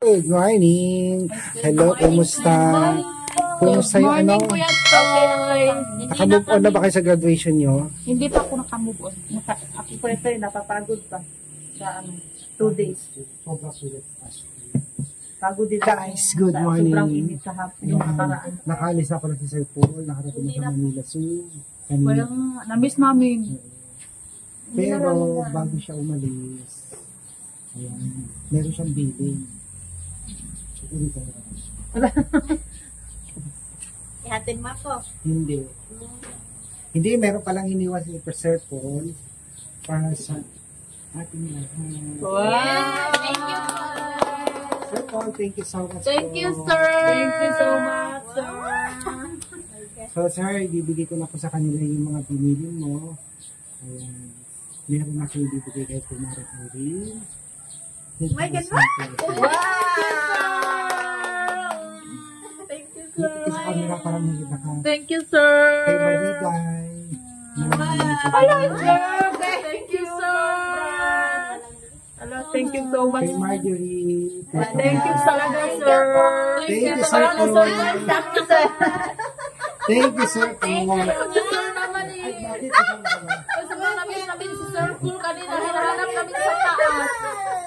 Good morning. Hello, kumusta? Kumusta yung ano? Morning, Kuya Toy. Nakamove on na ba kayo sa graduation nyo? Hindi pa ako nakamove on. Ako po ito, napapagod pa. Sa 2 days. Pagod din. Guys, good morning. Sobrang init sa hapon yung nakaraan. Nakaalis ako na si Sir Paul. Nakarating na sa Manila soon. Walang, na-miss namin. Pero bago siya umalis, ayan, meron siyang billing. Ulit ako. Ihatid mo ako. Hindi. Hindi, meron palang iniwan si Sir Paul para sa ating lahat. Wow! Thank you. Sir Paul, thank you so much. Thank you, po. sir! Thank you so much, sir! So, sir, ibibigay ko na po sa kanila yung mga pinili mo. Ayan. Meron na kayo ibibigay kay Kumara Irene. My God! Thank you, Dito sa kanila para makita ka. Thank you, sir! Kay Maligay. Hello, sir! Thank you, sir! Hello, thank you so much. Kay Marjorie. Thank you talaga, sir. Thank you, sir. Thank you, sir. Sir naman eh. Kasi namin si Sir Cool kanina, hinahanap namin sa taas.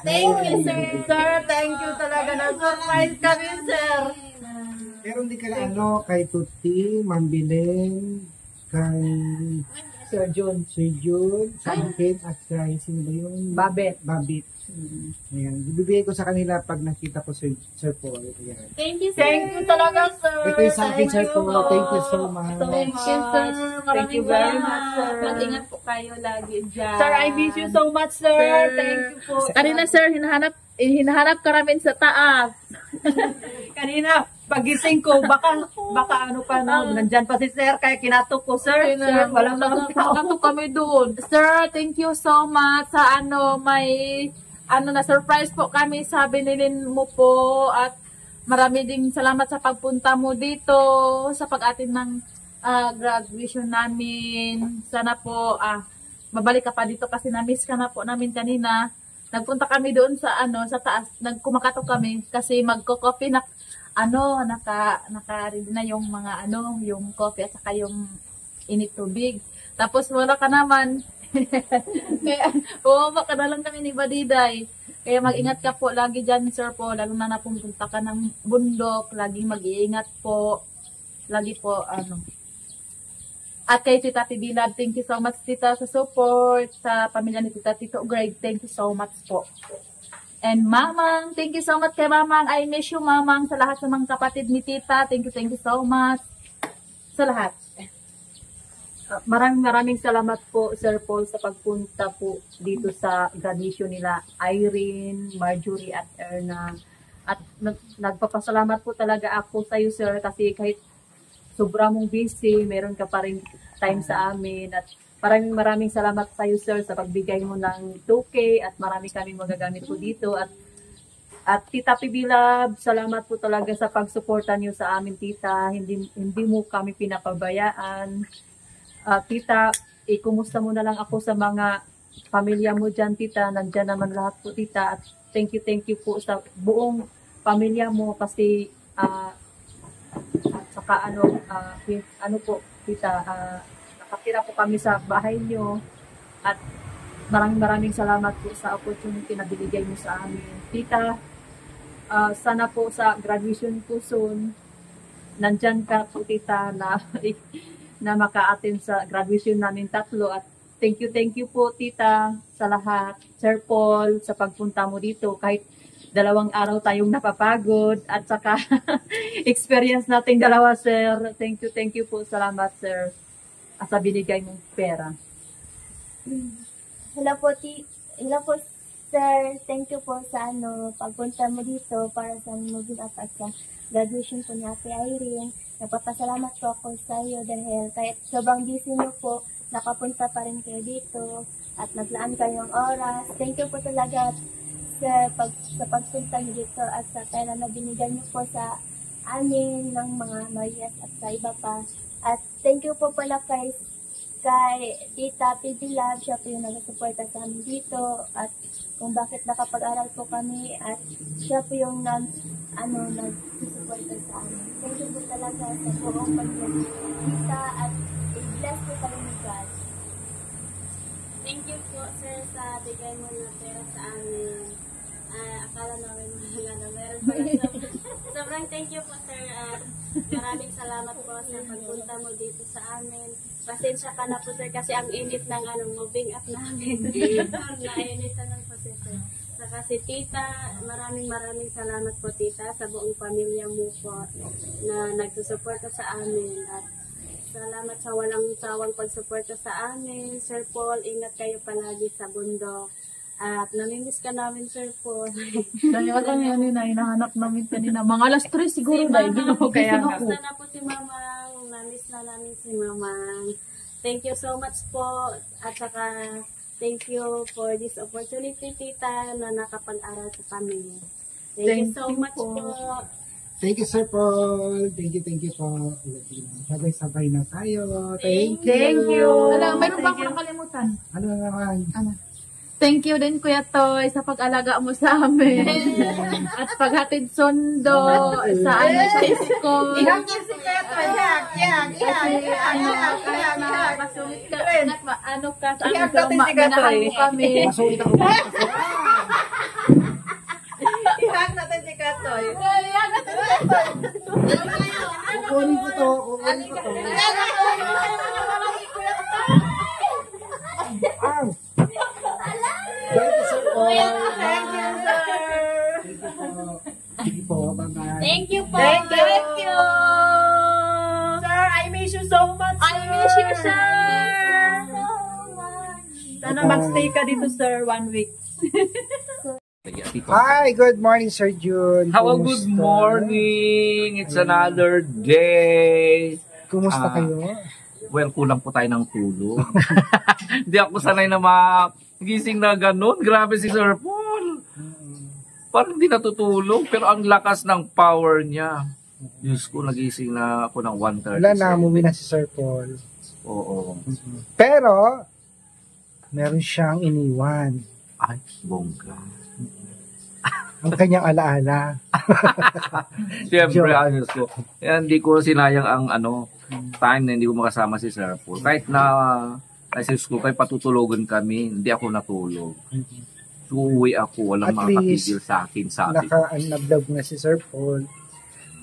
Thank you, sir. Sir, thank you talaga. Na-surprise kami, sir. Pero hindi ka na kay Tuti, Mambilen, kay Sir Jun. Sir Jun, sa akin, at kay sino ba yung? Babet. Babit. Ayan. Ibibigay ko sa kanila pag nakita ko Sir Paul. Ayan. Thank you, sir. Thank you talaga, sir. Ito yung sa akin, Sir Paul. Thank you so much. Thank you, sir. Thank you very much, sir. Mag-ingat po kayo lagi dyan. Sir, I miss you so much, sir. Thank you po. Kanina, sir, hinahanap ka namin sa taas. Kanina, pagising ko, baka ano pa, no? Nandyan pa si sir, kaya kinatok ko, sir. Sir, walang nakatok kami doon. Sir, thank you so much sa na-surprise po kami sa binilin mo po at marami ding salamat sa pagpunta mo dito sa pag-atin ng graduation namin. Sana po mabalik ka pa dito kasi na-miss ka na po namin kanina. Nagpunta kami doon sa sa taas, nagkumakatok kami kasi magko-coffee na naka-ready na yung mga yung coffee at saka yung init tubig. Tapos wala ka naman. Kaya bumaba ka na lang kami ni Badiday. Kaya mag-ingat ka po lagi dyan, sir po. Lalo na napupunta ka ng bundok. Laging mag-iingat po. Lagi po, At kay Tita Pibilab, thank you so much, Tita, sa support. Sa pamilya ni Tito Greg, thank you so much po. And Mamang, thank you so much kay Mamang. I miss you, Mamang. Sa lahat ng mga kapatid ni Tita, thank you so much. Sa lahat. Maraming salamat po, Sir Paul, sa pagpunta po dito sa graduation nila Irene, Marjorie at Erna. At nagpapasalamat po talaga ako sa iyo, sir, kasi kahit sobra mong busy, meron ka pa rin time sa amin. At maraming salamat sa iyo, sir, sa pagbigay mo ng 2K at marami kaming magagamit po dito. At Tita Pibilab, salamat po talaga sa pagsuporta niyo sa amin, Tita. Hindi mo kami pinapabayaan. Tita, kumusta mo na lang ako sa mga pamilya mo dyan, Tita. Nandyan naman lahat po, Tita. At thank you po sa buong pamilya mo kasi saka po, Tita, nakatira po kami sa bahay nyo. At maraming salamat po sa opportunity na binigay mo sa amin. Tita, sana po sa graduation po soon, nandyan ka po, Tita, na maka-attend sa graduation namin tatlo. At thank you po, Tita, sa lahat. Sir Paul, sa pagpunta mo dito, kahit 2 araw tayong napapagod, at saka experience nating dalawa, sir. Thank you po. Salamat, sir, sa binigay mong pera. Hello po, sir. Thank you po sa pagpunta mo dito para sa moving up at sa graduation po ni Ate Irene. Nagpapasalamat po ako sa iyo dahil kahit sobrang busy niyo po, nakapunta pa rin kayo dito at naglaan kayo ng oras. Thank you po talaga sa pagpunta niyo dito at sa pera na binigay niyo po sa amin ng mga Marias at sa iba pa. At thank you po pala kay kay Tita PB Love, siya po yung nag-suporta sa amin dito at kung bakit nakapag-aral po kami at siya po yung nag-suporta sa amin. Thank you po talaga sa buong pag-tita at i-bless po kami ni God. Thank you po, sir, sa bigay mo na pera sa amin. Akala namin wala na meron pala. Sobrang thank you po, sir. Maraming salamat po sa pagpunta mo dito sa amin. Pasensya ka na po, sir, kasi ang init ng moving up namin. Nainitan lang po, sir. Saka si tita, maraming salamat po, tita, sa buong pamilya mo po na nagsusuporta sa amin. At salamat sa walang sawang pagsuporta sa amin. Sir Paul, ingat kayo palagi sa bundok. At namimiss ka namin, Sir Paul. Kaya lang yan na hinahanap namin kanina. Mga alas 3 siguro dahil kaya nga po. Na po si Mamang. Namiss na namin si Mamang. Thank you so much po. At saka, thank you for this opportunity, tita, na nakapag-aral sa kami. Thank you so much po. Thank you, Sir Paul. Thank you po. Sabay-sabay na tayo. Thank you. Wala, mayroon pa ako nakalimutan. Ano naman? Thank you din, Kuya Toy, sa pag-alaga mo sa amin. At paghatid sundo sa school. Ihangin si Kuya Toy. Masulit ka. Ano ka sa amin, minahal mo kami. Masulit ako. Ihang natin si Kuya Toy. Kukunin ko to. Thank you, Sir Paul. Thank you, sir. Thank you po. Bye-bye. Thank you po. Thank you. Sir, I miss you so much, sir. I miss you, sir. Sana magstay ka dito, sir, 1 week. Hi, good morning, Sir June. Hello, good morning. It's another day. Kumusta kayo? Well, kulang po tayo ng tulog. Hindi ako sanay na magising na ganun. Grabe si Sir Paul. Parang hindi natutulog, pero ang lakas ng power niya. Diyos ko, nagising na ako ng 1:30. Wala na, umuwi na si Sir Paul. Oo. Pero, meron siyang iniwan. Ay, bongga. Ang kanyang alaala. Siyempre, ayos ko. Kaya hindi ko sinayang ang time na hindi ko makasama si Sir Paul. Kahit na nasa school, kahit patutulogan kami, hindi ako natulog. So, uwi ako, walang At makakapigil sa akin, sabi ko. Naka-vlog na si Sir Paul.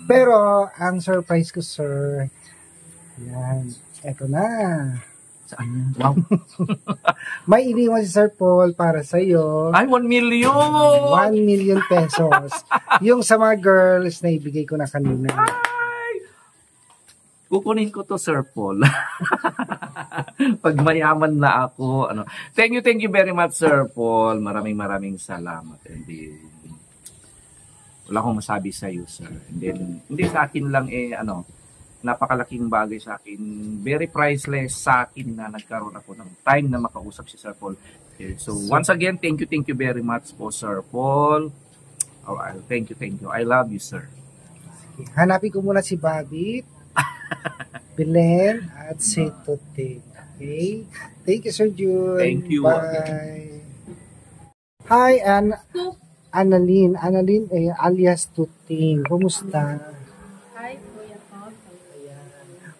Pero, ang surprise ko, sir, yan, eto na. Saan yan? Wow. May iniwan si Sir Paul para sa'yo. Ay, 1 million! 1 million pesos. Yung sa mga girls na ibigay ko na kanina. Ay! Kukunin ko to, Sir Paul. Pag mayaman na ako. Thank you very much, Sir Paul. Maraming salamat. And then, wala akong masabi sa iyo, sir. And then, hindi sa akin lang napakalaking bagay sa akin. Very priceless sa akin na nagkaroon ako ng time na makausap si Sir Paul. Okay, so, once again, thank you very much po, Sir Paul. Thank you. I love you, sir. Hanapin ko muna si Bobby, Belen, at si Tuting. Okay? Thank you, Sir June. Thank you. Bye. Hi, Annalyn. Annalyn alias Tuting. Kumusta? Hi, Kuya Paul.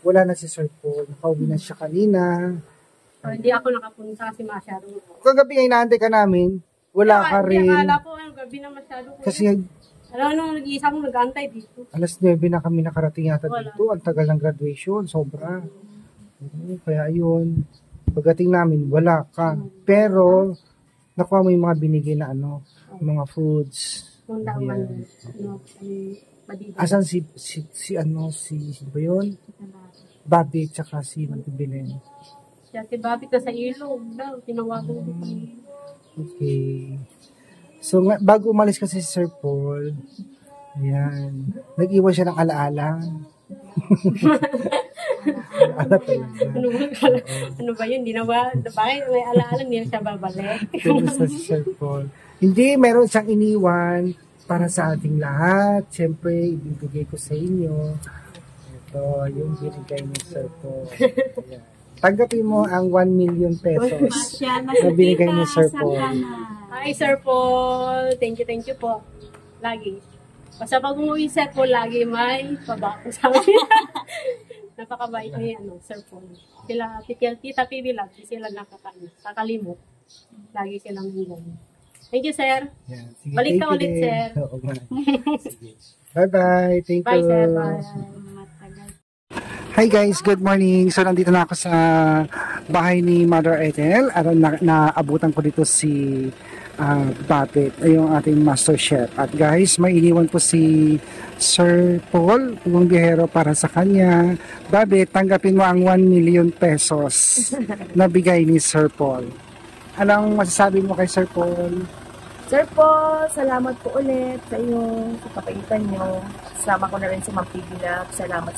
Wala na si Sir Paul. Nakauwi na siya kanina. Hindi ako nakapunta kasi masyadong Kagabi nga inaantay ka namin. Wala ka rin. Akala ko gabi na masyado. Kasi nag-iisa akong nag-antay dito. alas 9 na kami nakarating yata Wala. dito. Ang tagal ng graduation. Sobra. Kaya yun. Pagdating namin, wala ka. Pero, nakuha mo yung mga binigay na mga foods. Punta ko Ayan. Madida. Asan si ba yun? Bobby tsaka si Belen. Siya si Bobby ka sa ilog daw. Tinawagan ko sa ilog. Okay. So, bago umalis kasi si Sir Paul, ayan, nag-iwan siya ng alaala. Alaala talaga. Ano ba yun? Di na ba? Bakit may alaala niya siya babalik? Kumusta si Sir Paul? Hindi, meron siyang iniwan para sa ating lahat. Siyempre, ibibigay ko sa inyo. Ito, yung binigay ni Sir Paul. Ayan. Tanggapin mo ang 1 million pesos Masya, na binigay ni Sir Paul. Hi, Sir Paul. Thank you po. Lagi. Basta pag umuwi Sir Paul, lagi may pabako sa amin. Napakabait ni Sir Paul. Sila, Tita PB lang, sila nakakalimot. Lagi silang hinggan. Thank you, Sir. Yan. Sige, Balik thank ka you ulit, din. Sir. Oo nga. Sige. Bye-bye. Thank Bye, you. Sir. Bye. Hi guys, good morning. So nandito na ako sa bahay ni Mother Ethel at naabutan ko dito si Babet, yung ating master chef. At guys, may iniwan po si Sir Paul, yung biyahero para sa kanya. Babet, tanggapin mo ang 1 million pesos na bigay ni Sir Paul. Anong masasabi mo kay Sir Paul? Sir Paul, salamat po ulit sa iyong kapaitan nyo. Sama ko na rin sa Ma'am PB Lab. Salamat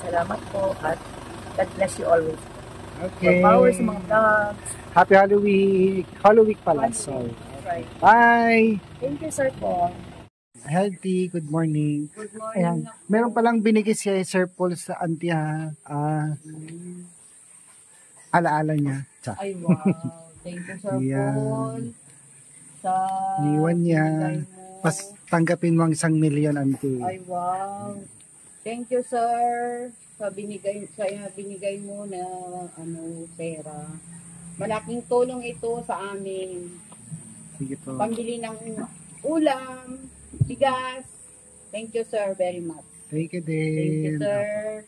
po at God bless you always. Okay. More power sa mga vlogs. Happy Halloween. Halloween pala. Sorry. Right. Bye! Thank you, Sir Paul. Healthy, good morning. Good Ayan. Meron palang binigay si Sir Paul sa auntie ha. Alaala niya. Tsa. Ay, wow. Thank you, Sir Ayan. Paul. Sa Iniwan niya. binigay mo. Pas tanggapin mo ang 1 million auntie. Ay, wow. Thank you, sir, sa binigay mo na pera. Malaking tulong ito sa amin. Sige po. Pambili ng ulam, bigas. Thank you, sir, very much. Thank you Thank you, din. sir.